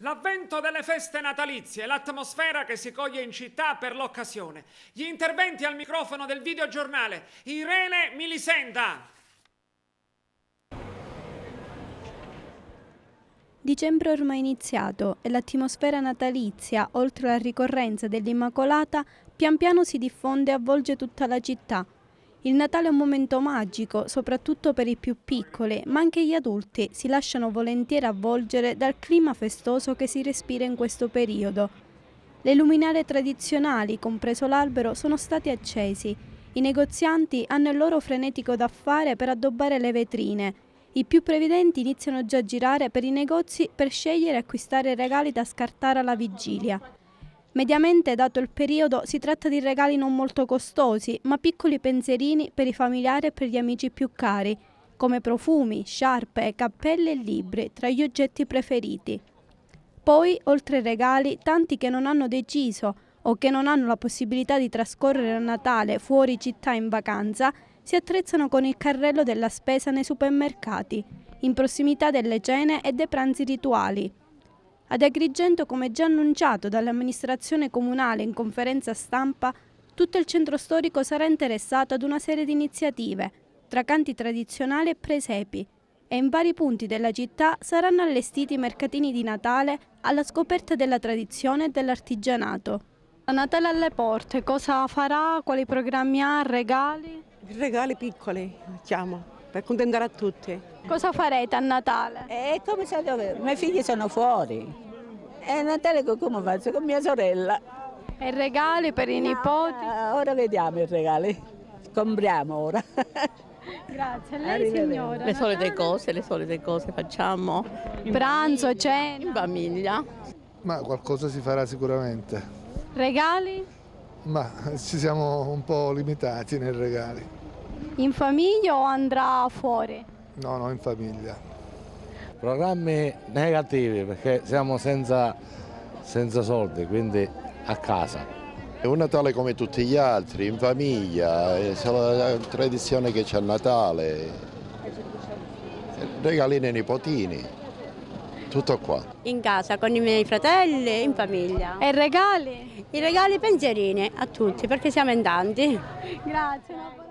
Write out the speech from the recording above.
L'avvento delle feste natalizie, l'atmosfera che si coglie in città per l'occasione. Gli interventi al microfono del videogiornale. Irene Milisenda. Dicembre è ormai iniziato e l'atmosfera natalizia, oltre alla ricorrenza dell'Immacolata, pian piano si diffonde e avvolge tutta la città. Il Natale è un momento magico, soprattutto per i più piccoli, ma anche gli adulti si lasciano volentieri avvolgere dal clima festoso che si respira in questo periodo. Le luminarie tradizionali, compreso l'albero, sono stati accesi. I negozianti hanno il loro frenetico da fare per addobbare le vetrine. I più previdenti iniziano già a girare per i negozi per scegliere e acquistare regali da scartare alla vigilia. Mediamente, dato il periodo, si tratta di regali non molto costosi, ma piccoli pensierini per i familiari e per gli amici più cari, come profumi, sciarpe, cappelli e libri, tra gli oggetti preferiti. Poi, oltre ai regali, tanti che non hanno deciso o che non hanno la possibilità di trascorrere il Natale fuori città in vacanza, si attrezzano con il carrello della spesa nei supermercati, in prossimità delle cene e dei pranzi rituali. Ad Agrigento, come già annunciato dall'amministrazione comunale in conferenza stampa, tutto il centro storico sarà interessato ad una serie di iniziative, tra canti tradizionali e presepi, e in vari punti della città saranno allestiti mercatini di Natale alla scoperta della tradizione e dell'artigianato. Natale alle porte, cosa farà? Quali programmi ha? Regali? Regali piccoli, facciamo, per accontentare a tutti. Cosa farete a Natale? E come sai dove? I miei figli sono fuori. E a Natale come faccio? Con mia sorella. E regali per i nipoti? Ora vediamo i regali. Compriamo ora. Grazie, a lei signora. Le solite cose facciamo. Pranzo, cena. In famiglia. Ma qualcosa si farà sicuramente. Regali? Ma ci siamo un po' limitati nei regali. In famiglia o andrà fuori? No, in famiglia. Programmi negativi perché siamo senza soldi, quindi a casa. È un Natale come tutti gli altri, in famiglia, è la tradizione che c'è a Natale, regalini ai nipotini, tutto qua. In casa con i miei fratelli, in famiglia. E regali? I regali pensierini a tutti perché siamo in tanti. Grazie.